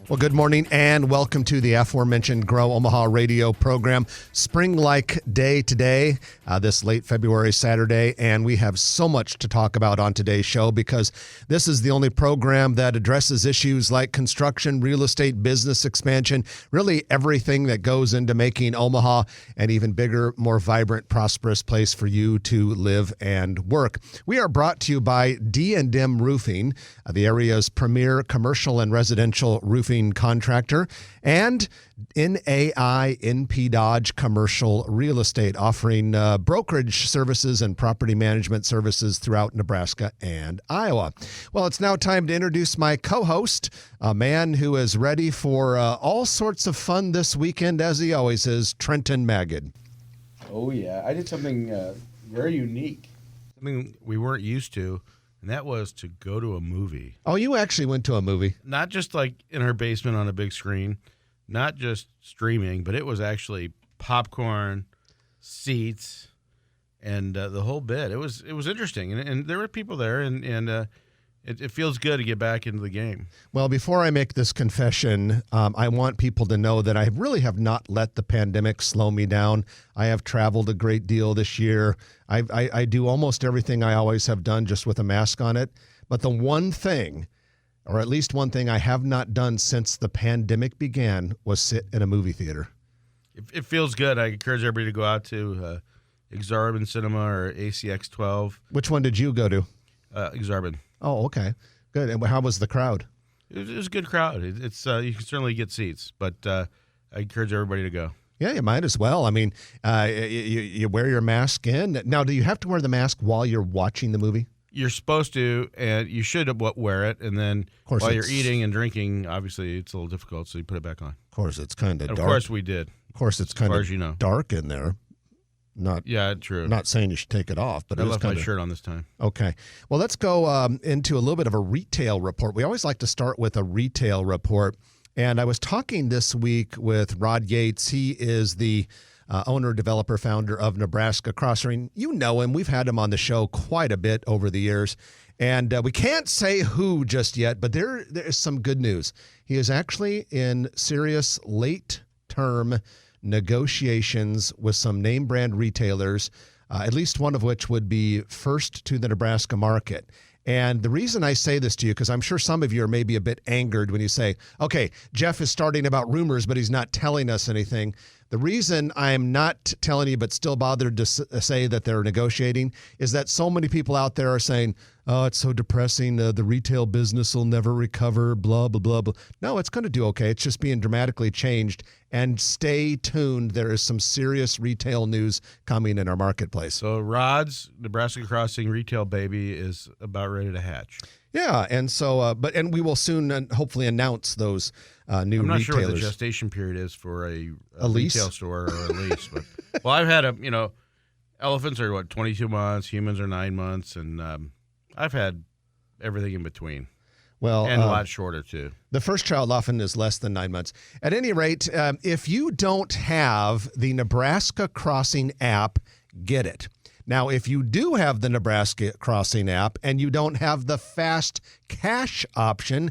Well, good morning and welcome to the aforementioned Grow Omaha radio program. Spring-like day today, this late February Saturday, and we have so much to talk about on today's show because this is the only program that addresses issues like construction, real estate, business expansion, really everything that goes into making Omaha an even bigger, more vibrant, prosperous place for you to live and work. We are brought to you by D&M Roofing, the area's premier commercial and residential roofing contractor, and NAI Dodge Commercial Real Estate, offering brokerage services and property management services throughout Nebraska and Iowa. Well, it's now time to introduce my co-host, a man who is ready for all sorts of fun this weekend, as he always is, Trenton Magid. Oh, yeah. I did something very unique. Something we weren't used to. And that was to go to a movie. Oh, you actually went to a movie? Not just like in her basement on a big screen, not just streaming, but it was actually popcorn, seats, and the whole bit. It was interesting, and there were people there, and it feels good to get back into the game. Well, before I make this confession, I want people to know that I really have not let the pandemic slow me down. I have traveled a great deal this year. I do almost everything I always have done just with a mask on it. But the one thing, or at least one thing I have not done since the pandemic began, was sit in a movie theater. It feels good. I encourage everybody to go out to Exarban Cinema or ACX 12. Which one did you go to? Exarban. Oh, okay. Good. And how was the crowd? It was a good crowd. It's you can certainly get seats, but I encourage everybody to go. Yeah, you might as well. I mean, you wear your mask in. Now, do you have to wear the mask while you're watching the movie? You're supposed to, and you should wear it. And then while you're eating and drinking, obviously it's a little difficult, so you put it back on. Of course, it's kind of dark. Of course we did. Of course, it's kind of dark in there. True. Not saying you should take it off, but I left my shirt on this time. Okay. Well, let's go into a little bit of a retail report. We always like to start with a retail report. And I was talking this week with Rod Yates. He is the owner, developer, founder of Nebraska Crossing. You know him. We've had him on the show quite a bit over the years. And we can't say who just yet, but there is some good news. He is actually in serious late-term negotiations with some name brand retailers, at least one of which would be first to the Nebraska market. And the reason I say this to you, because I'm sure some of you are maybe a bit angered when you say, okay, Jeff is starting about rumors, but he's not telling us anything. The reason I'm not telling you but still bothered to say that they're negotiating is that so many people out there are saying, oh, it's so depressing, the retail business will never recover, blah, blah, blah, blah. No, it's going to do okay. It's just being dramatically changed. And stay tuned. There is some serious retail news coming in our marketplace. So Rod's Nebraska Crossing retail baby is about ready to hatch. Yeah, and so, and we will soon hopefully announce those new retailers. I'm not sure what the gestation period is for a retail store or a lease. But, well, I've had elephants are 22 months, humans are 9 months, and I've had everything in between. Well, and a lot shorter, too. The first child often is less than 9 months. At any rate, if you don't have the Nebraska Crossing app, get it. Now, if you do have the Nebraska Crossing app and you don't have the fast cash option,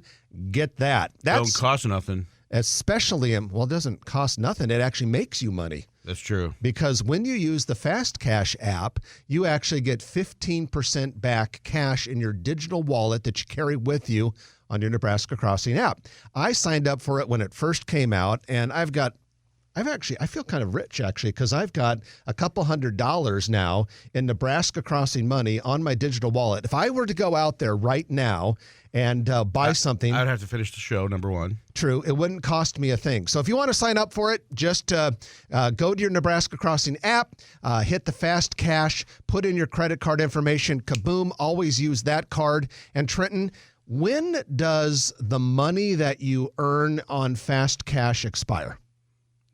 get that. Don't cost nothing. Especially, it doesn't cost nothing. It actually makes you money. That's true. Because when you use the Fast Cash app, you actually get 15% back cash in your digital wallet that you carry with you on your Nebraska Crossing app. I signed up for it when it first came out, and I feel kind of rich, actually, because I've got a couple $100 now in Nebraska Crossing money on my digital wallet. If I were to go out there right now and buy something, I'd have to finish the show, number one. True. It wouldn't cost me a thing. So if you want to sign up for it, just go to your Nebraska Crossing app, hit the Fast Cash, put in your credit card information, kaboom, always use that card. And Trenton, when does the money that you earn on Fast Cash expire?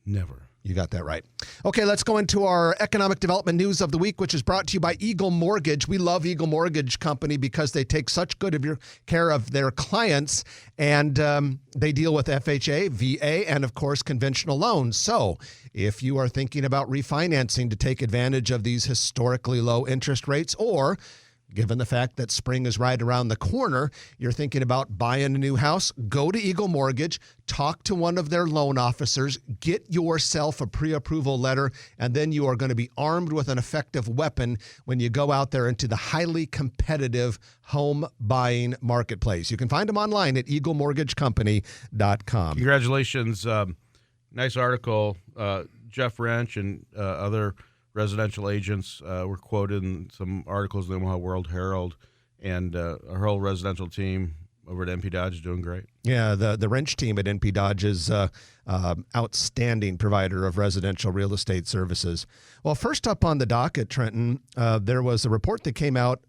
Never. You got that right. Okay, let's go into our economic development news of the week, which is brought to you by Eagle Mortgage. We love Eagle Mortgage Company because they take such good care of their clients, and they deal with FHA, VA, and, of course, conventional loans. So if you are thinking about refinancing to take advantage of these historically low interest rates, or given the fact that spring is right around the corner, you're thinking about buying a new house, go to Eagle Mortgage, talk to one of their loan officers, get yourself a pre-approval letter, and then you are going to be armed with an effective weapon when you go out there into the highly competitive home buying marketplace. You can find them online at eaglemortgagecompany.com. Congratulations. Nice article. Jeff Wrench and other residential agents were quoted in some articles in the Omaha World Herald, and our whole residential team over at NP Dodge is doing great. Yeah, the Wrench team at NP Dodge is outstanding provider of residential real estate services. Well, first up on the docket, Trenton, there was a report that came out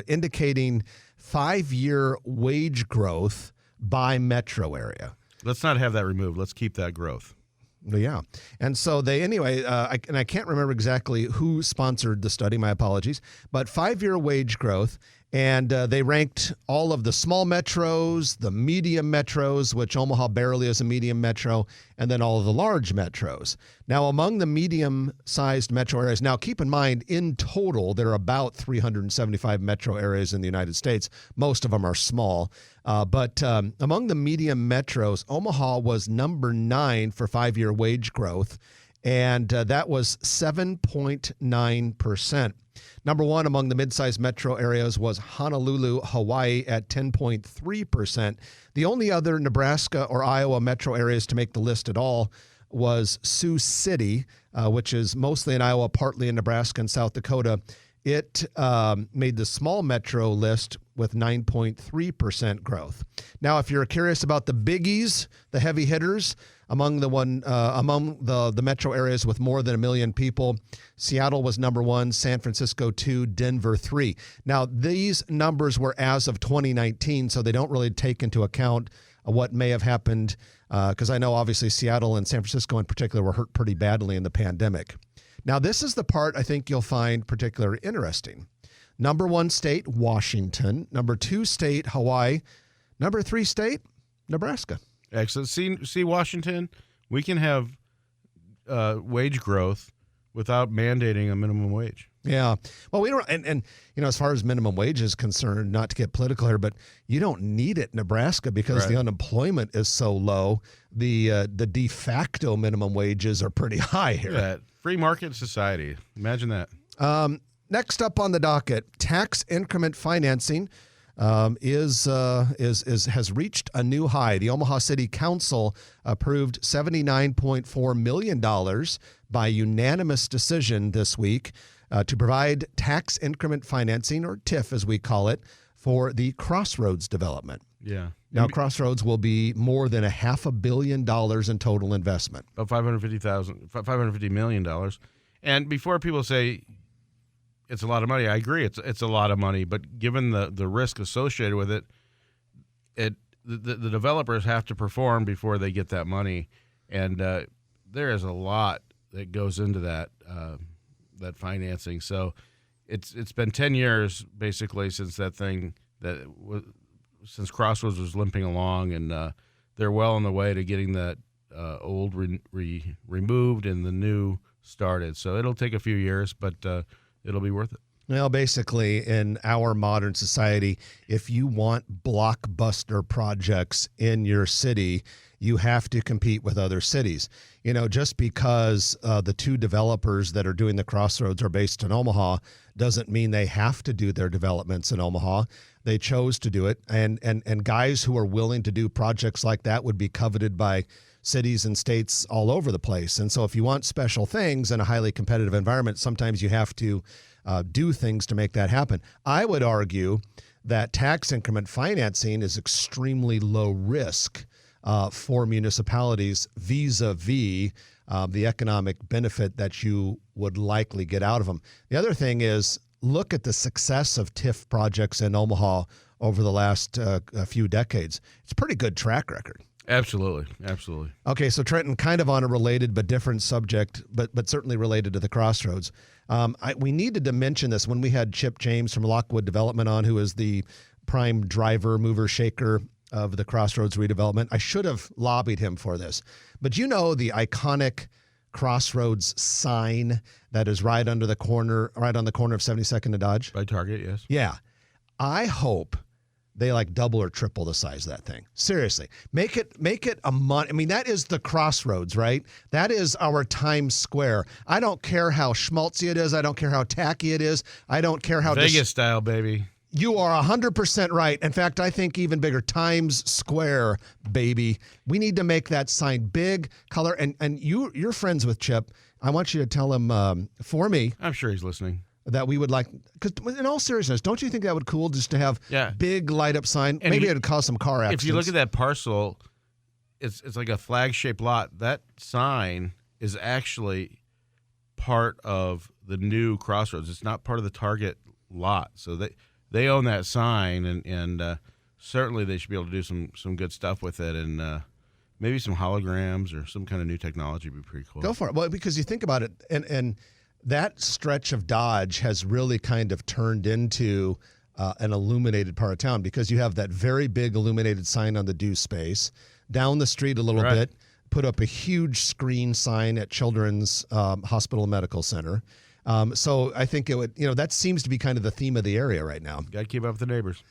indicating 5-year wage growth by metro area. Let's not have that removed. Let's keep that growth. Yeah. And so I can't remember exactly who sponsored the study, my apologies, but 5-year wage growth. And they ranked all of the small metros, the medium metros, which Omaha barely is a medium metro, and then all of the large metros. Now, among the medium-sized metro areas, now keep in mind, in total, there are about 375 metro areas in the United States. Most of them are small. But among the medium metros, Omaha was number 9 for 5-year wage growth, and that was 7.9%. Number 1 among the mid-sized metro areas was Honolulu, Hawaii at 10.3%. The only other Nebraska or Iowa metro areas to make the list at all was Sioux City, which is mostly in Iowa, partly in Nebraska and South Dakota. It made the small metro list with 9.3% growth. Now, if you're curious about the biggies, the heavy hitters, among the metro areas with more than 1 million people, Seattle was number 1, San Francisco 2, Denver 3. Now, these numbers were as of 2019, so they don't really take into account what may have happened, because I know obviously Seattle and San Francisco in particular were hurt pretty badly in the pandemic. Now, this is the part I think you'll find particularly interesting. Number 1 state, Washington. Number 2 state, Hawaii. Number 3 state, Nebraska. Excellent. See, Washington, we can have wage growth without mandating a minimum wage. Yeah. Well, we don't, and as far as minimum wage is concerned, not to get political here, but you don't need it in Nebraska because Right. the unemployment is so low. The de facto minimum wages are pretty high here. Yeah, free market society. Imagine that. Next up on the docket, tax increment financing has reached a new high. The Omaha City Council approved $79.4 million by unanimous decision this week to provide tax increment financing, or TIF as we call it, for the Crossroads development. Yeah. Now, Crossroads will be more than $500 million in total investment. About $550 million. And before people say it's a lot of money, I agree it's a lot of money, but given the risk associated with it, the developers have to perform before they get that money, and there is a lot that goes into that financing. So it's been 10 years basically since since Crossroads was limping along, and they're well on the way to getting that old removed and the new started. So it'll take a few years, but it'll be worth it. Well, basically, in our modern society, if you want blockbuster projects in your city, you have to compete with other cities. Just because the 2 developers that are doing the Crossroads are based in Omaha doesn't mean they have to do their developments in Omaha. They chose to do it. And guys who are willing to do projects like that would be coveted by cities and states all over the place. And so if you want special things in a highly competitive environment, sometimes you have to do things to make that happen. I would argue that tax increment financing is extremely low risk for municipalities vis-a-vis the economic benefit that you would likely get out of them. The other thing is, look at the success of TIF projects in Omaha over the last few decades. It's a pretty good track record. Absolutely. Okay, so Trenton, kind of on a related but different subject, but certainly related to the Crossroads. We needed to mention this when we had Chip James from Lockwood Development on, who is the prime driver, mover, shaker of the Crossroads redevelopment. I should have lobbied him for this. But the iconic Crossroads sign that is right on the corner of 72nd and Dodge? By Target, yes. Yeah. I hope they like double or triple the size of that thing. Seriously, make it a month. I mean, that is the Crossroads, right? That is our Times Square. I don't care how schmaltzy it is. I don't care how tacky it is. I don't care how Vegas style, baby. You are 100% right. In fact, I think even bigger. Times Square, baby. We need to make that sign big, color, and you're friends with Chip. I want you to tell him for me. I'm sure he's listening. That we would like, because in all seriousness, don't you think that would be cool just to have big light up sign? And maybe it would cause some car accidents. If you look at that parcel, it's like a flag shaped lot. That sign is actually part of the new Crossroads. It's not part of the Target lot. So they own that sign, and certainly they should be able to do some good stuff with it, and maybe some holograms or some kind of new technology would be pretty cool. Go for it. Well, because you think about it, and that stretch of Dodge has really kind of turned into an illuminated part of town, because you have that very big illuminated sign on the due space. Down the street a little bit, put up a huge screen sign at Children's Hospital and Medical Center. So I think it would, that seems to be kind of the theme of the area right now. Got to keep up with the neighbors.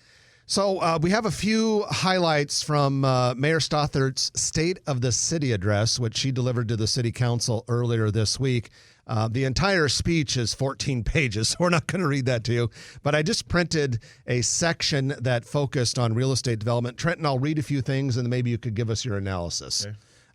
So we have a few highlights from Mayor Stothart's State of the City address, which she delivered to the City Council earlier this week. The entire speech is 14 pages, so we're not going to read that to you. But I just printed a section that focused on real estate development. Trenton, I'll read a few things, and then maybe you could give us your analysis.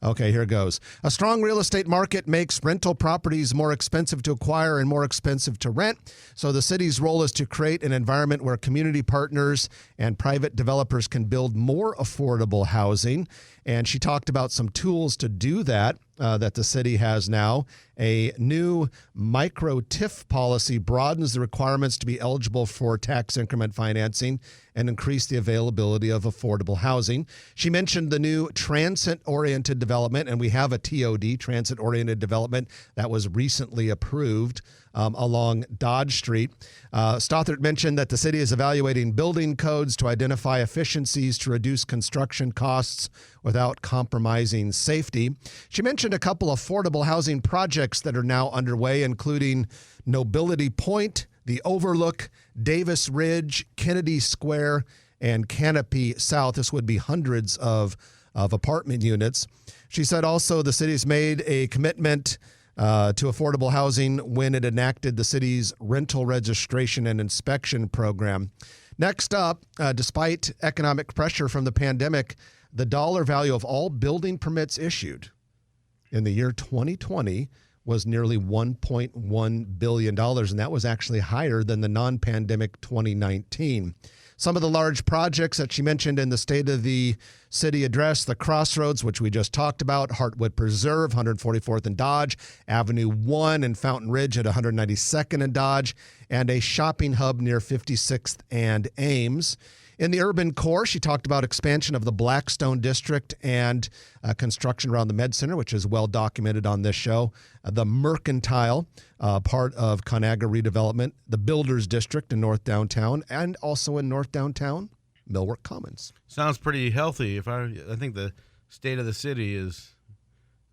Okay, here goes. A strong real estate market makes rental properties more expensive to acquire and more expensive to rent. So the city's role is to create an environment where community partners and private developers can build more affordable housing. And she talked about some tools to do that that the city has now. A new micro-TIF policy broadens the requirements to be eligible for tax increment financing and increase the availability of affordable housing. She mentioned the new transit-oriented development, and we have a TOD, transit-oriented development, that was recently approved along Dodge Street. Stothart mentioned that the city is evaluating building codes to identify efficiencies to reduce construction costs without compromising safety. She mentioned a couple affordable housing projects that are now underway, including Nobility Point, The Overlook, Davis Ridge, Kennedy Square, and Canopy South. This would be hundreds of apartment units. She said also the city's made a commitment to affordable housing when it enacted the city's rental registration and inspection program. Next up, despite economic pressure from the pandemic, the dollar value of all building permits issued in the year 2020 was nearly $1.1 billion, and that was actually higher than the non-pandemic 2019. Some of the large projects that she mentioned in the State of the City address: the Crossroads, which we just talked about, Heartwood Preserve, 144th and Dodge, Avenue 1 and Fountain Ridge at 192nd and Dodge, and a shopping hub near 56th and Ames. In the urban core, she talked about expansion of the Blackstone District and construction around the Med Center, which is well documented on this show. The Mercantile, part of Conagra redevelopment, the Builders District in North Downtown, and also in North Downtown, Millwork Commons. Sounds pretty healthy. I think the State of the City is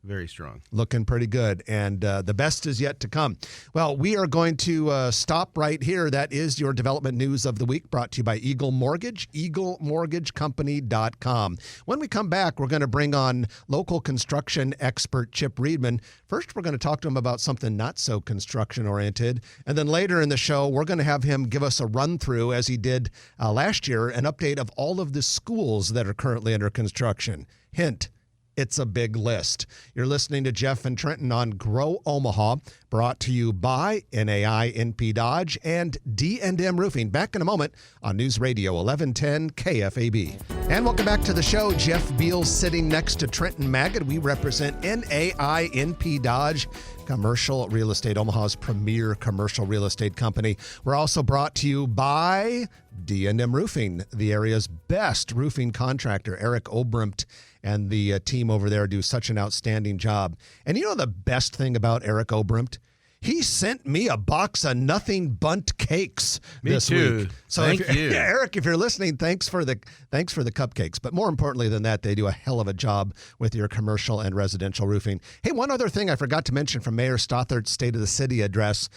very strong. Looking pretty good, and the best is yet to come. Well, we are going to stop right here. That is your development news of the week, brought to you by Eagle Mortgage, eaglemortgagecompany.com. When we come back, we're going to bring on local construction expert Chip Reedman. First, we're going to talk to him about something not so construction-oriented, and then later in the show, we're going to have him give us a run-through, as he did last year, an update of all of the schools that are currently under construction. Hint: it's a big list. You're listening to Jeff and Trenton on Grow Omaha, brought to you by NAI, NP Dodge, and D&M Roofing. Back in a moment on News Radio 1110 KFAB. And welcome back to the show. Jeff Beals sitting next to Trenton Magid. We represent NAI, NP Dodge, Commercial Real Estate, Omaha's premier commercial real estate company. We're also brought to you by D&M Roofing, the area's best roofing contractor. Eric Obrimt and the team over there do such an outstanding job. And you know the best thing about Eric Obrimt? He sent me a box of nothing bundt cakes Me this too. week. So Thank if you. Eric, if you're listening, thanks for the cupcakes. But more importantly than that, they do a hell of a job with your commercial and residential roofing. Hey, one other thing I forgot to mention from Mayor Stothart's State of the City address.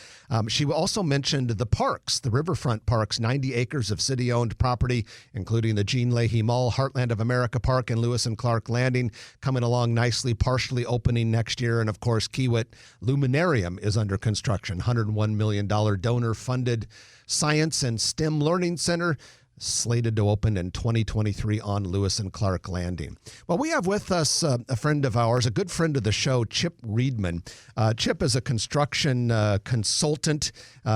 She also mentioned the parks, the riverfront parks, 90 acres of city-owned property, including the Jean Leahy Mall, Heartland of America Park, and Lewis and Clark Landing, coming along nicely, partially opening next year. And of course, Kiewit Luminarium is under construction, $101 million donor-funded science and STEM learning center, slated to open in 2023 on Lewis and Clark Landing. Well, we have with us a friend of ours, a good friend of the show, Chip Reedman. Chip is a construction consultant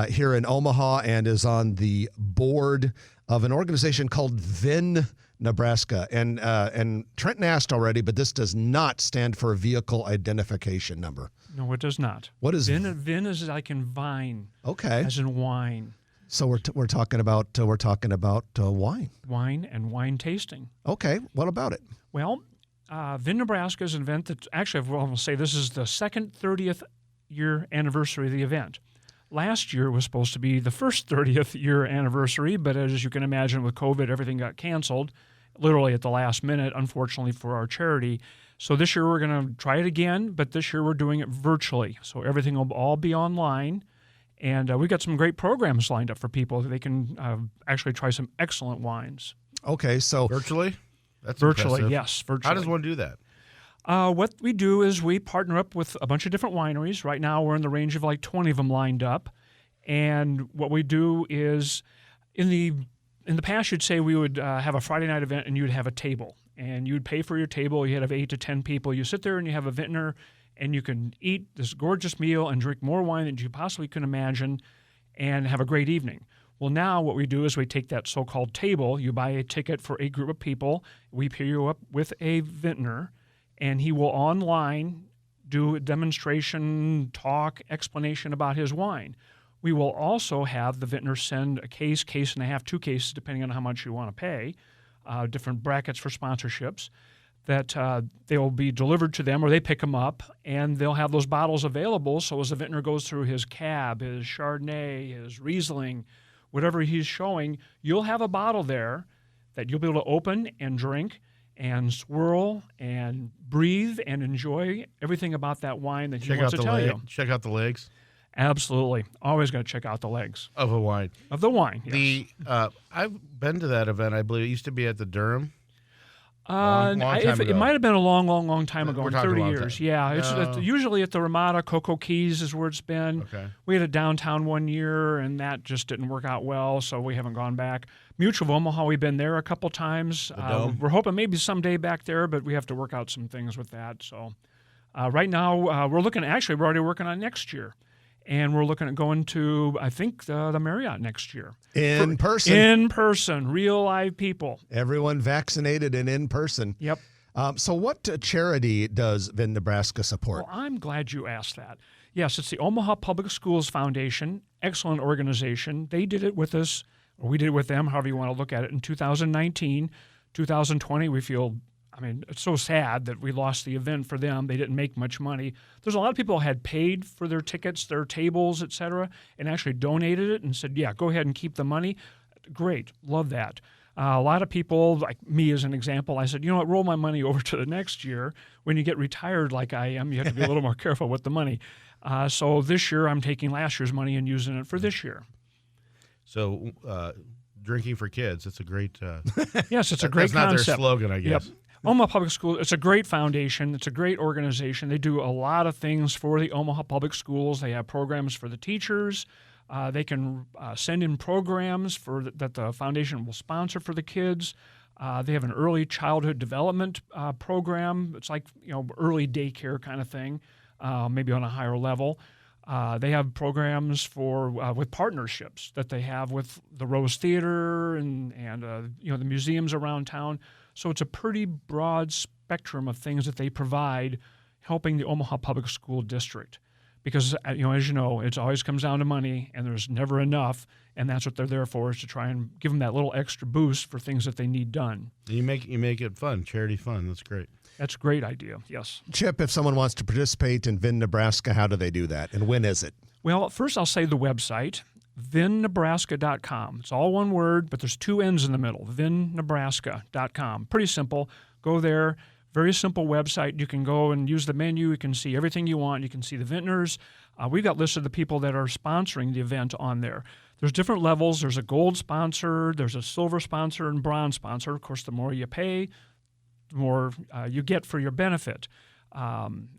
here in Omaha and is on the board of an organization called Vin Nebraska. And Trenton asked already, but this does not stand for a vehicle identification number. No, it does not. What is Vin? Vin is like in vine. Okay. As in wine. So we're talking about wine. Wine and wine tasting. Okay. What about it? Well, Vin Nebraska is an event that actually, I will say this is the second 30th year anniversary of the event. Last year was supposed to be the first 30th year anniversary, but as you can imagine with COVID, everything got canceled literally at the last minute, unfortunately, for our charity. So this year we're going to try it again, but this year we're doing it virtually. So everything will all be online. And we've got some great programs lined up for people. They can actually try some excellent wines. Okay, so Virtually? That's Virtually, impressive. yes, virtually. How does one do that? What we do is we partner up with a bunch of different wineries. Right now we're in the range of like 20 of them lined up. And what we do is in the past you'd say we would have a Friday night event and you'd have a table. And you'd pay for your table. You'd have 8 to 10 people. You sit there and you have a vintner and you can eat this gorgeous meal and drink more wine than you possibly could imagine and have a great evening. Well, now what we do is we take that so-called table. You buy a ticket for a group of people. We pair you up with a vintner, and he will online do a demonstration, talk, explanation about his wine. We will also have the vintner send a case and a half, 2 cases, depending on how much you want to pay, different brackets for sponsorships, that they will be delivered to them or they pick them up, and they'll have those bottles available. So as the vintner goes through his Cab, his Chardonnay, his Riesling, whatever he's showing, you'll have a bottle there that you'll be able to open and drink and swirl and breathe and enjoy everything about that wine that he wants to tell you. Check out the legs Absolutely. Always got to check out the legs of a wine. of the wine. Yes. I've been to that event. I believe it used to be at the Durham. Long time It ago. might have been a long time ago, We're in talking 30 a long years. time. Yeah, it's No. usually at the Ramada, Cocoa Keys is where it's been. Okay. We had a downtown one year, and that just didn't work out well, so we haven't gone back. Mutual of Omaha, we've been there a couple times. Dome? We're hoping maybe someday back there, but we have to work out some things with that. So right now, we're already working on next year. And we're looking at going to, I think, the Marriott next year. in person, In person, real live people. everyone vaccinated and in person. Yep. So what charity does Vin Nebraska support? Well, I'm glad you asked that. Yes, it's the Omaha Public Schools Foundation, excellent organization. They did it with us, or we did it with them, however you want to look at it, in 2019. 2020, we feel, it's so sad that we lost the event for them. They didn't make much money. There's a lot of people who had paid for their tickets, their tables, et cetera, and actually donated it and said, yeah, go ahead and keep the money. Great. Love that. A lot of people, like me as an example, I said, you know what, roll my money over to the next year. When you get retired like I am, you have to be a little more careful with the money. So this year I'm taking last year's money and using it for this year. So drinking for kids, it's a great Yes, it's a great that's not concept. their slogan, I guess. Yep. Omaha Public Schools, it's a great foundation. It's a great organization. They do a lot of things for the Omaha Public Schools. They have programs for the teachers. They can send in programs that the foundation will sponsor for the kids. They have an early childhood development program. It's like early daycare kind of thing, maybe on a higher level. They have programs for with partnerships that they have with the Rose Theater and the museums around town. So it's a pretty broad spectrum of things that they provide, helping the Omaha Public School District. Because as you know, it always comes down to money, and there's never enough, and that's what they're there for, is to try and give them that little extra boost for things that they need done. You make it fun, charity fun. That's great. That's a great idea. Yes. Chip, if someone wants to participate in Vin Nebraska, how do they do that, and when is it? Well, first I'll say the website, vinnebraska.com. It's all one word, but there's two N's in the middle, vinnebraska.com. Pretty simple. Go there. Very simple website. You can go and use the menu. You can see everything you want. You can see the vintners. We've got lists of the people that are sponsoring the event on there. There's different levels. There's a gold sponsor, there's a silver sponsor, and bronze sponsor. Of course, the more you pay, the more you get for your benefit.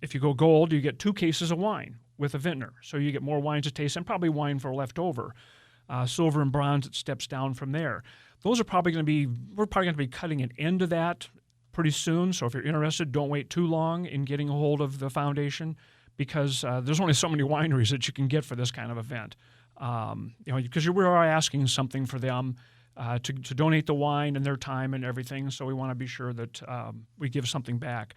If you go gold, you get 2 cases of wine with a vintner. So you get more wine to taste and probably wine for leftover. Silver and bronze, it steps down from there. Those are probably going to be, we're probably going to be cutting an end to that pretty soon. So if you're interested, don't wait too long in getting a hold of the foundation, because there's only so many wineries that you can get for this kind of event. Because we are asking something for them to donate the wine and their time and everything. So we want to be sure that we give something back.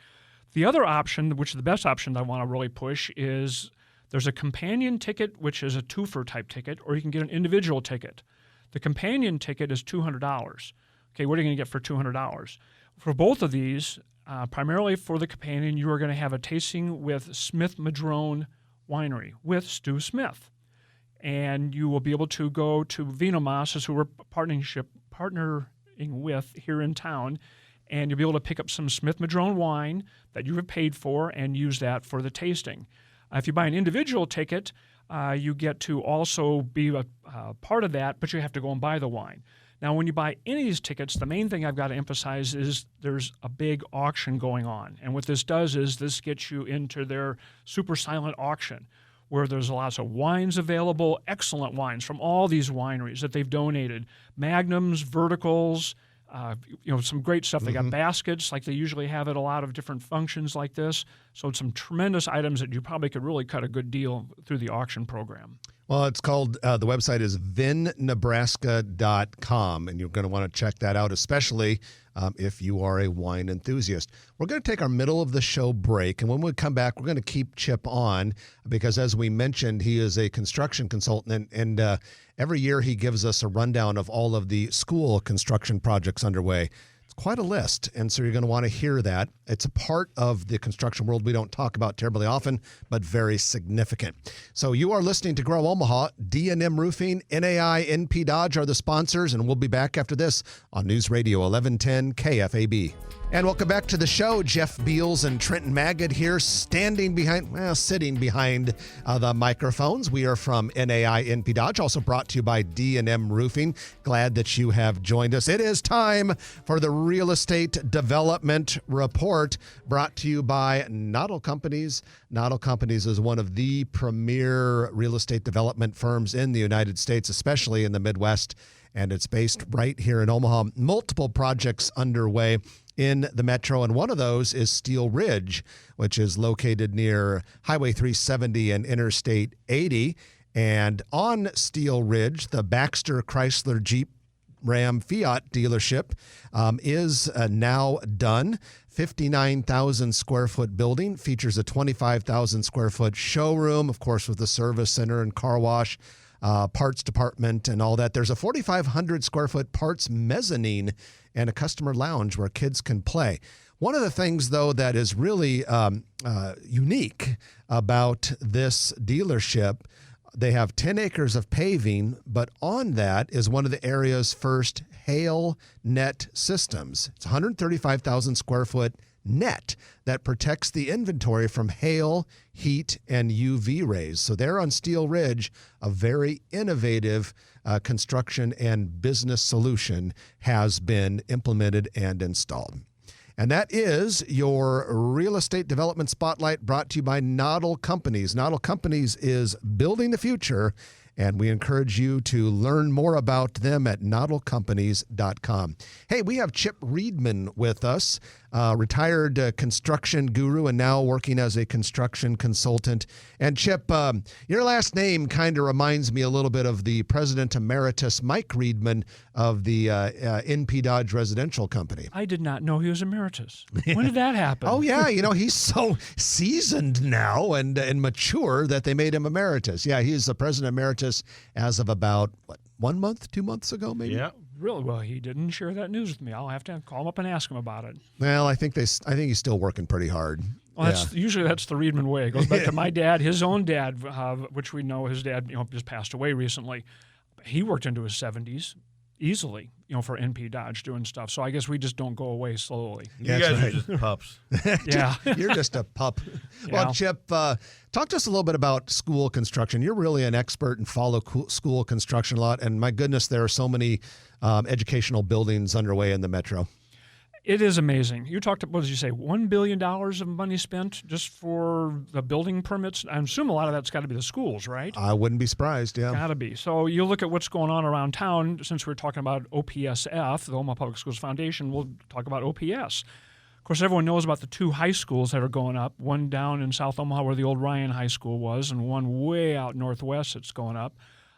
The other option, which is the best option that I want to really push, is there's a companion ticket, which is a twofer type ticket, or you can get an individual ticket. The companion ticket is $200. Okay, what are you going to get for $200? For both of these, primarily for the companion, you are going to have a tasting with Smith Madrone Winery with Stu Smith. And you will be able to go to Vin Nebraska, who we're partnering with here in town, and you'll be able to pick up some Smith Madrone wine that you have paid for and use that for the tasting. If you buy an individual ticket, you get to also be a part of that, but you have to go and buy the wine. Now, when you buy any of these tickets, the main thing I've got to emphasize is there's a big auction going on. And what this does is this gets you into their super silent auction, where there's lots of wines available, excellent wines from all these wineries that they've donated, magnums, verticals, some great stuff. They got baskets like they usually have at a lot of different functions like this. So some tremendous items that you probably could really cut a good deal through the auction program. Well, it's called, the website is vinnebraska.com, and you're going to want to check that out, especially if you are a wine enthusiast. We're going to take our middle of the show break, and when we come back, we're going to keep Chip on because, as we mentioned, he is a construction consultant, and every year he gives us a rundown of all of the school construction projects underway. It's quite a list, and so you're going to want to hear that. It's a part of the construction world we don't talk about terribly often, but very significant. So you are listening to Grow Omaha. D&M Roofing, NAI, NP Dodge are the sponsors, and we'll be back after this on News Radio 1110 KFAB. And welcome back to the show. Jeff Beals and Trenton Magid here, sitting behind the microphones. We are from NAI NP Dodge, also brought to you by D&M Roofing. Glad that you have joined us. It is time for the Real Estate Development Report, brought to you by Noddle Companies. Noddle Companies is one of the premier real estate development firms in the United States, especially in the Midwest, and it's based right here in Omaha. Multiple projects underway in the metro, and one of those is Steel Ridge, which is located near Highway 370 and Interstate 80. And on Steel Ridge, the Baxter Chrysler Jeep Ram Fiat dealership is now done. 59,000 square foot building, features a 25,000 square foot showroom, of course, with the service center and car wash, parts department and all that. There's a 4,500 square foot parts mezzanine and a customer lounge where kids can play. One of the things, though, that is really unique about this dealership, they have 10 acres of paving, but on that is one of the area's first hail net systems. It's 135,000 square foot net that protects the inventory from hail, heat, and UV rays. So there on Steel Ridge, a very innovative construction and business solution has been implemented and installed. And that is your real estate development spotlight, brought to you by Noddle Companies. Noddle Companies is building the future, and we encourage you to learn more about them at noddlecompanies.com. Hey, we have Chip Reedman with us, retired construction guru and now working as a construction consultant. And Chip, your last name kind of reminds me a little bit of the President Emeritus Mike Reedman of the NP Dodge Residential Company. I did not know he was emeritus. When did that happen? Oh, yeah. He's so seasoned now and mature that they made him emeritus. Yeah, he's the President Emeritus as of about, 1 month, 2 months ago, maybe? Yeah. Really? Well, he didn't share that news with me. I'll have to call him up and ask him about it. Well, I think he's still working pretty hard Well, usually that's the Reedman way. It goes back to my dad, his own dad, which we know his dad, just passed away recently. He worked into his 70s easily, for NP Dodge doing stuff. So I guess we just don't go away slowly. You guys are just pups. Yeah. You're just a pup. Yeah. Well, Chip, talk to us a little bit about school construction. You're really an expert and follow school construction a lot. And my goodness, there are so many educational buildings underway in the metro. It is amazing. You talked, what did you say, $1 billion of money spent just for the building permits? I assume a lot of that's got to be the schools, right? I wouldn't be surprised, yeah. Got to be. So you look at what's going on around town. Since we're talking about OPSF, the Omaha Public Schools Foundation, we'll talk about OPS. Of course, everyone knows about the two high schools that are going up, one down in South Omaha where the old Ryan High School was, and one way out northwest that's going up.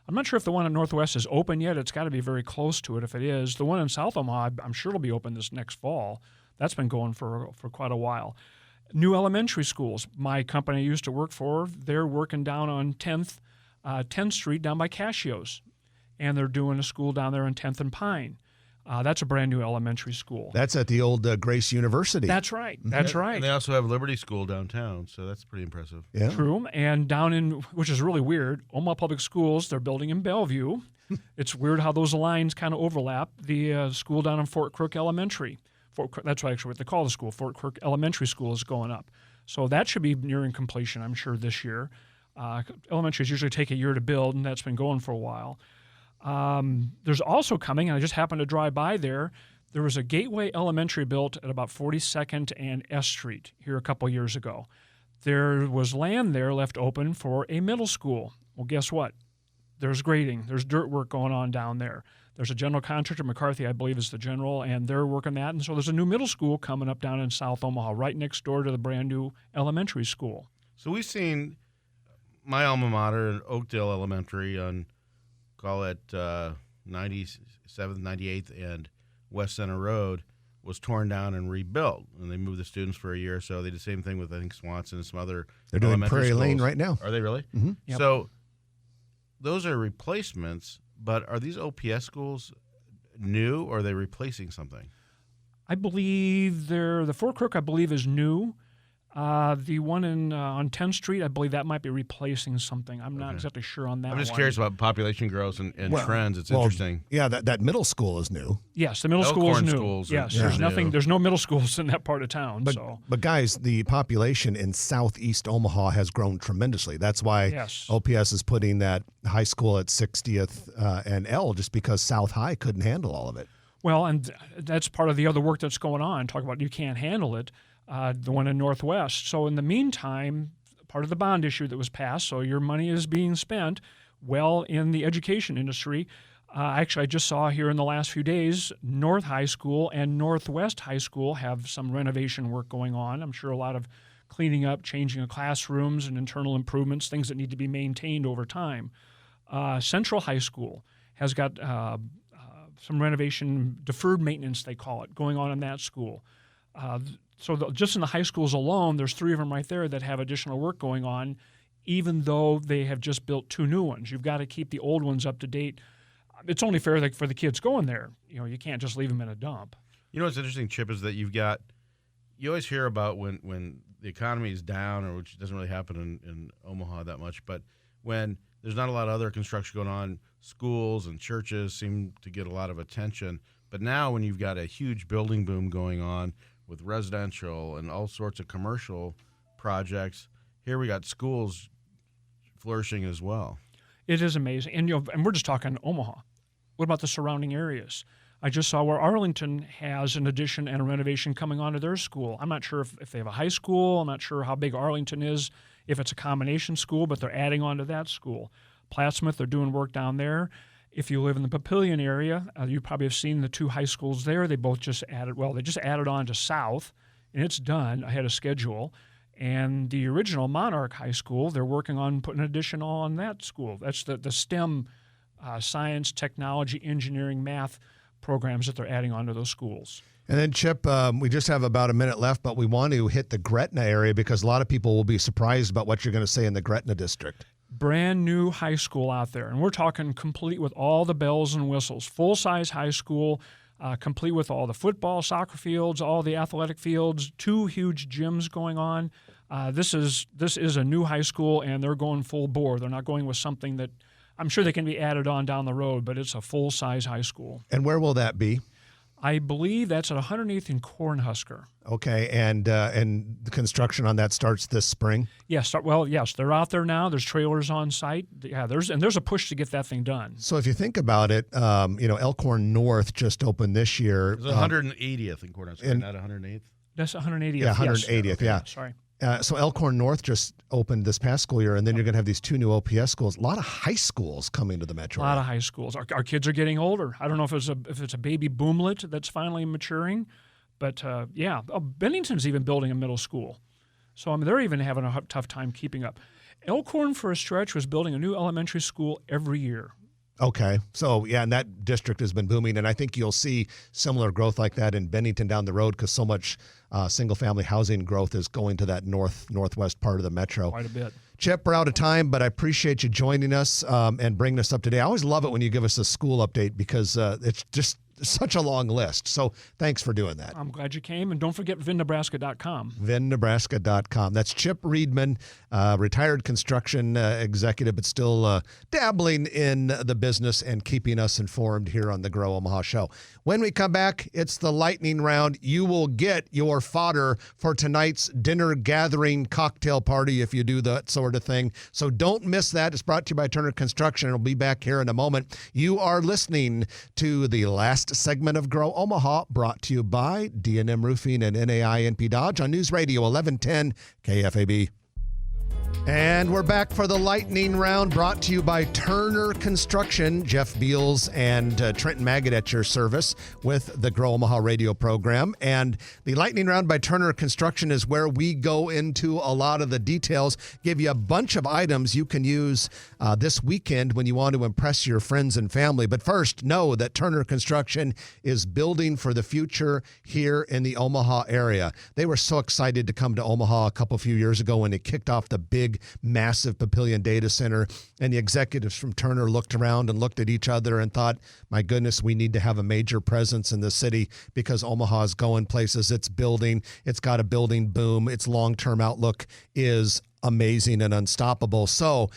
I'm not sure if the one in Northwest is open yet. It's got to be very close to it if it is. The one in South Omaha, I'm sure it'll be open this next fall. That's been going for quite a while. New elementary schools. My company I used to work for, they're working down on 10th Street down by Casio's, and they're doing a school down there on 10th and Pine. That's a brand new elementary school. That's at the old Grace University. That's right. That's right. And they also have Liberty School downtown, so that's pretty impressive. Yeah. True. And down in, which is really weird, Omaha Public Schools, they're building in Bellevue. It's weird how those lines kind of overlap. The school down in Fort Crook Elementary. That's actually what they call the school. Fort Crook Elementary School is going up. So that should be nearing completion, I'm sure, this year. Elementaries usually take a year to build, and that's been going for a while. There's also coming, and I just happened to drive by there was a Gateway Elementary built at about 42nd and S Street here a couple years ago. There was land there left open for a middle school. Well, guess what? There's grading. There's dirt work going on down there. There's a general contractor, McCarthy, I believe, is the general, and they're working that. And so there's a new middle school coming up down in South Omaha, right next door to the brand new elementary school. So we've seen my alma mater, Oakdale Elementary, on call it 97th, 98th, and West Center Road, was torn down and rebuilt. And they moved the students for a year or so. They did the same thing with, I think, Swanson and some other They're doing elementary Prairie schools. Lane right now. Are they really? Mm-hmm. Yep. So those are replacements, but are these OPS schools new, or are they replacing something? I believe the Fort Crook, I believe, is new. The one on 10th Street, I believe that might be replacing something. I'm not exactly sure on that. I'm just one. curious about population growth and trends. It's interesting. Yeah, that middle school is new. Yes, the middle school is Elkhorn new. schools Yes, are there's new. nothing. There's no middle schools in that part of town. But guys, the population in southeast Omaha has grown tremendously. That's why Yes. OPS is putting that high school at 60th and L, just because South High couldn't handle all of it. Well, and that's part of the other work that's going on. Talk about you can't handle it. The one in Northwest. So in the meantime, part of the bond issue that was passed, so your money is being spent well in the education industry. Actually, I just saw here in the last few days, North High School and Northwest High School have some renovation work going on. I'm sure a lot of cleaning up, changing of classrooms and internal improvements, things that need to be maintained over time. Central High School has got some renovation, deferred maintenance they call it, going on in that school. So just in the high schools alone, there's 3 of them right there that have additional work going on, even though they have just built 2 new ones. You've got to keep the old ones up to date. It's only fair for the kids going there. You can't just leave them in a dump. You know what's interesting, Chip, is that you always hear about when the economy is down, or which doesn't really happen in Omaha that much, but when there's not a lot of other construction going on, schools and churches seem to get a lot of attention. But now when you've got a huge building boom going on, with residential and all sorts of commercial projects, here we got schools flourishing as well. It is amazing. And and we're just talking Omaha. What about the surrounding areas? I just saw where Arlington has an addition and a renovation coming onto their school. I'm not sure if they have a high school. I'm not sure how big Arlington is, if it's a combination school, but they're adding on to that school. Plattsmouth, they're doing work down there. If you live in the Papillion area, you probably have seen the 2 high schools there. They both just added, they just added on to South, and it's done ahead of schedule. And the original Monarch High School, they're working on putting an addition on that school. That's the STEM, science, technology, engineering, math programs that they're adding onto those schools. And then, Chip, we just have about a minute left, but we want to hit the Gretna area because a lot of people will be surprised about what you're going to say in the Gretna district. Brand new high school out there, and we're talking complete with all the bells and whistles. Full-size high school. complete with all the football, soccer fields, all the athletic fields, 2 huge gyms going on. This is a new high school, and they're going full bore. They're not going with something that I'm sure they can be added on down the road, but it's a full-size high school. And where will that be? I believe that's at 108th and Cornhusker. Okay, and the construction on that starts this spring? Yes, yes, they're out there now. There's trailers on site. Yeah, there's a push to get that thing done. So if you think about it, Elkhorn North just opened this year. It was 180th in Cornhusker, not 108th? That's 180th. Yeah, 180th, yes. Okay, yeah. Sorry. So Elkhorn North just opened this past school year, and then you're going to have these 2 new OPS schools. A lot of high schools coming to the metro. A lot of high schools. Our kids are getting older. I don't know if it's a baby boomlet that's finally maturing, but Bennington's even building a middle school. So they're even having a tough time keeping up. Elkhorn, for a stretch, was building a new elementary school every year. Okay. So, yeah, and that district has been booming, and I think you'll see similar growth like that in Bennington down the road because so much single-family housing growth is going to that northwest part of the metro. Quite a bit. Chip, we're out of time, but I appreciate you joining us and bringing us up today. I always love it when you give us a school update because it's just such a long list. So thanks for doing that. I'm glad you came. And don't forget VinNebraska.com. VinNebraska.com. That's Chip Reedman, retired construction executive, but still dabbling in the business and keeping us informed here on the Grow Omaha Show. When we come back, it's the lightning round. You will get your fodder for tonight's dinner gathering cocktail party if you do that sort of thing. So don't miss that. It's brought to you by Turner Construction. It'll be back here in a moment. You are listening to the last segment of Grow Omaha, brought to you by D&M Roofing and NAI Dodge on News Radio 1110 KFAB. And we're back for the lightning round, brought to you by Turner Construction. Jeff Beals and Trenton Maggot at your service with the Grow Omaha radio program. And the lightning round by Turner Construction is where we go into a lot of the details, give you a bunch of items you can use this weekend when you want to impress your friends and family. But first, know that Turner Construction is building for the future here in the Omaha area. They were so excited to come to Omaha a few years ago when they kicked off the big, massive Papillion data center, and the executives from Turner looked around and looked at each other and thought, my goodness, we need to have a major presence in the city because Omaha is going places. It's building. It's got a building boom. Its long-term outlook is amazing and unstoppable. So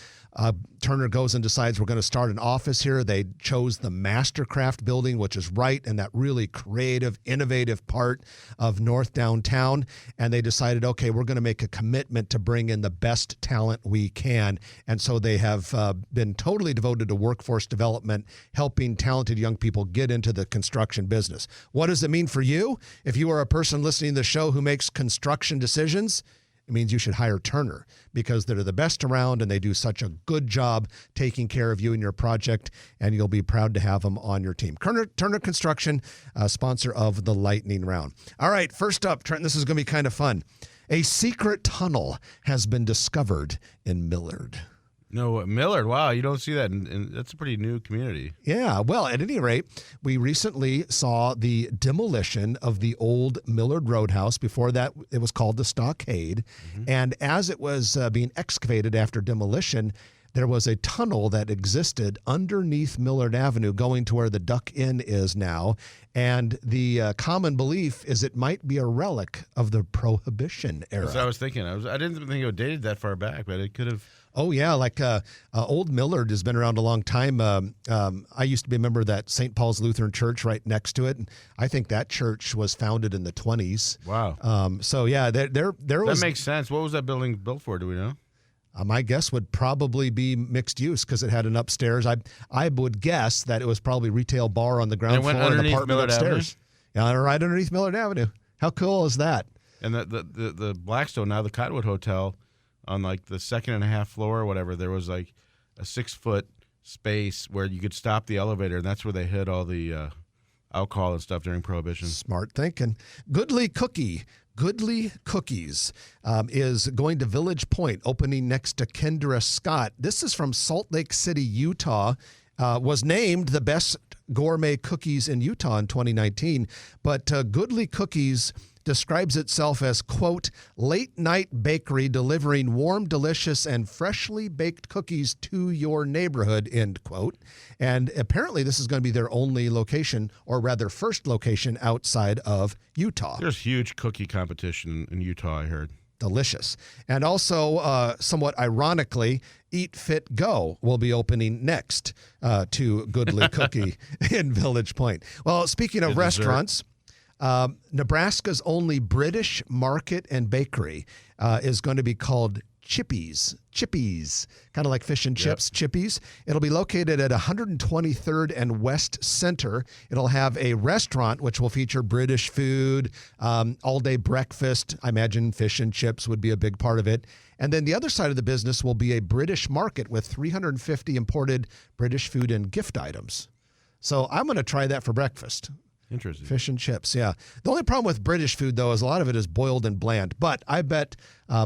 Turner goes and decides we're going to start an office here. They chose the Mastercraft building, which is right in that really creative, innovative part of North Downtown. And they decided, okay, we're going to make a commitment to bring in the best talent we can. And so they have been totally devoted to workforce development, helping talented young people get into the construction business. What does it mean for you? If you are a person listening to the show who makes construction decisions, it means you should hire Turner because they're the best around and they do such a good job taking care of you and your project, and you'll be proud to have them on your team. Turner Construction, sponsor of the Lightning Round. All right, first up, Trent, this is going to be kind of fun. A secret tunnel has been discovered in Millard. No, Millard. Wow, you don't see that. And that's a pretty new community. Yeah, well, at any rate, we recently saw the demolition of the old Millard Roadhouse. Before that, it was called the Stockade. Mm-hmm. And as it was being excavated after demolition, there was a tunnel that existed underneath Millard Avenue going to where the Duck Inn is now. And the common belief is it might be a relic of the Prohibition era. That's what I was thinking. I didn't think it was dated that far back, but it could have. Oh, yeah. Like Old Millard has been around a long time. I used to be a member of that St. Paul's Lutheran Church right next to it. And I think that church was founded in the 20s. Wow. So, yeah, there was. That makes sense. What was that building built for? Do we know? My guess would probably be mixed use because it had an upstairs. I would guess that it was probably retail bar on the ground floor and apartment Millard upstairs. Avenue? Yeah, right underneath Millard Avenue. How cool is that? And the Blackstone, now the Cottonwood Hotel, on like the second and a half floor or whatever, there was like a 6-foot space where you could stop the elevator, and that's where they hid all the alcohol and stuff during Prohibition. Smart thinking. Goodly Cookies is going to Village Point, opening next to Kendra Scott. This is from Salt Lake City, Utah. Was named the best gourmet cookies in Utah in 2019. But Goodly Cookies describes itself as, quote, late-night bakery delivering warm, delicious, and freshly baked cookies to your neighborhood, end quote. And apparently this is going to be their only location, or rather first location outside of Utah. There's huge cookie competition in Utah, I heard. Delicious. And also, somewhat ironically, Eat Fit Go will be opening next to Goodly Cookie in Village Point. Well, speaking of restaurants, Nebraska's only British market and bakery is going to be called Chippies, kind of like fish and chips, Chippies. It'll be located at 123rd and West Center. It'll have a restaurant which will feature British food, all-day breakfast. I imagine fish and chips would be a big part of it. And then the other side of the business will be a British market with 350 imported British food and gift items. So I'm going to try that for breakfast. Interesting. Fish and chips, yeah. The only problem with British food, though, is a lot of it is boiled and bland. But I bet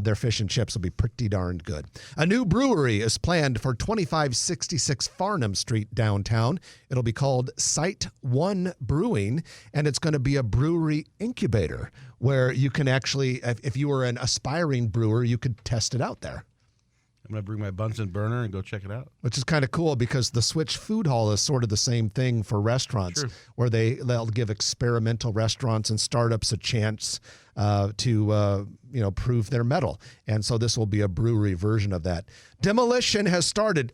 their fish and chips will be pretty darn good. A new brewery is planned for 2566 Farnham Street downtown. It'll be called Site 1 Brewing, and it's going to be a brewery incubator where you can actually, if you were an aspiring brewer, you could test it out there. I'm going to bring my Bunsen burner and go check it out. Which is kind of cool because the Switch Food Hall is sort of the same thing for restaurants, where they'll give experimental restaurants and startups a chance to prove their mettle. And so this will be a brewery version of that. Demolition has started.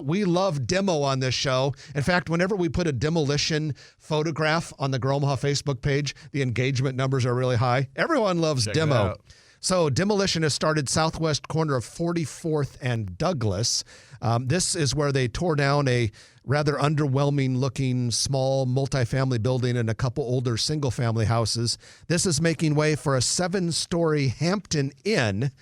We love demo on this show. In fact, whenever we put a demolition photograph on the Grow Omaha Facebook page, the engagement numbers are really high. Everyone loves demo. So demolition has started southwest corner of 44th and Douglas. This is where they tore down a rather underwhelming looking small multifamily building and a couple older single family houses. This is making way for a 7-story Hampton Inn,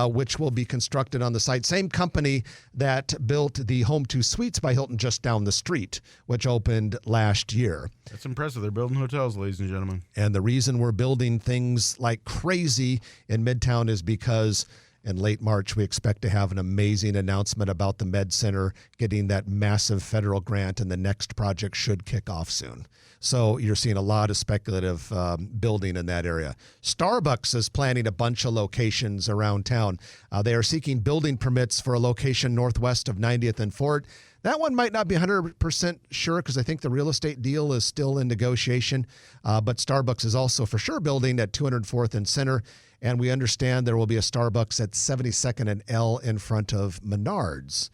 which will be constructed on the site. Same company that built the Home 2 Suites by Hilton just down the street, which opened last year. That's impressive. They're building hotels, ladies and gentlemen. And the reason we're building things like crazy in Midtown is because in late March, we expect to have an amazing announcement about the Med Center getting that massive federal grant, and the next project should kick off soon. So you're seeing a lot of speculative building in that area. Starbucks is planning a bunch of locations around town. They are seeking building permits for a location northwest of 90th and Fort. That one might not be 100% sure because I think the real estate deal is still in negotiation. But Starbucks is also for sure building at 204th and Center. And we understand there will be a Starbucks at 72nd and L in front of Menards.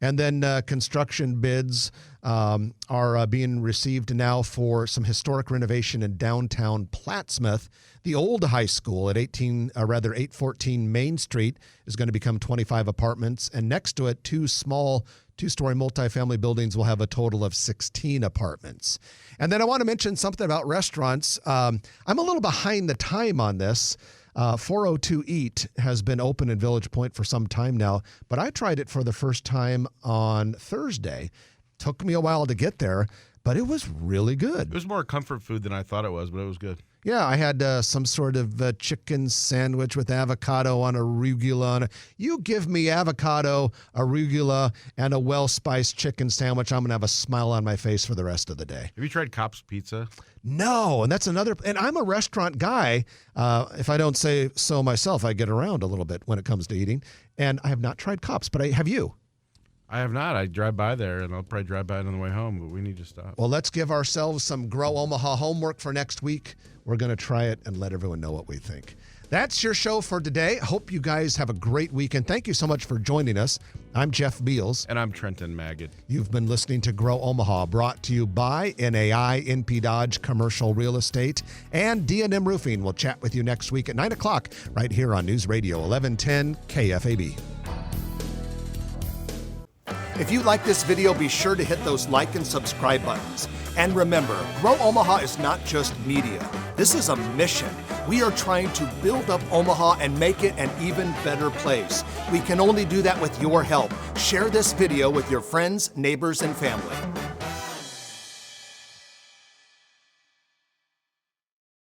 And then construction bids are being received now for some historic renovation in downtown Plattsmouth. The old high school at 814 Main Street is going to become 25 apartments. And next to it, 2 small 2-story multifamily buildings will have a total of 16 apartments. And then I want to mention something about restaurants. I'm a little behind the time on this. 402 Eat has been open in Village Point for some time now, but I tried it for the first time on Thursday. Took me a while to get there, but it was really good. It was more comfort food than I thought it was, but it was good. Yeah, I had some sort of chicken sandwich with avocado on arugula. You give me avocado, arugula, and a well-spiced chicken sandwich, I'm going to have a smile on my face for the rest of the day. Have you tried Cop's Pizza? No, and that's another. And I'm a restaurant guy. If I don't say so myself, I get around a little bit when it comes to eating. And I have not tried Cop's, but have you? I have not. I drive by there, and I'll probably drive by it on the way home, but we need to stop. Well, let's give ourselves some Grow Omaha homework for next week. We're going to try it and let everyone know what we think. That's your show for today. Hope you guys have a great weekend. Thank you so much for joining us. I'm Jeff Beals. And I'm Trenton Magid. You've been listening to Grow Omaha, brought to you by NAI, NP Dodge Commercial Real Estate, and D&M Roofing. We'll chat with you next week at 9 o'clock right here on News Radio 1110 KFAB. If you like this video, be sure to hit those like and subscribe buttons. And remember, Grow Omaha is not just media. This is a mission. We are trying to build up Omaha and make it an even better place. We can only do that with your help. Share this video with your friends, neighbors, and family.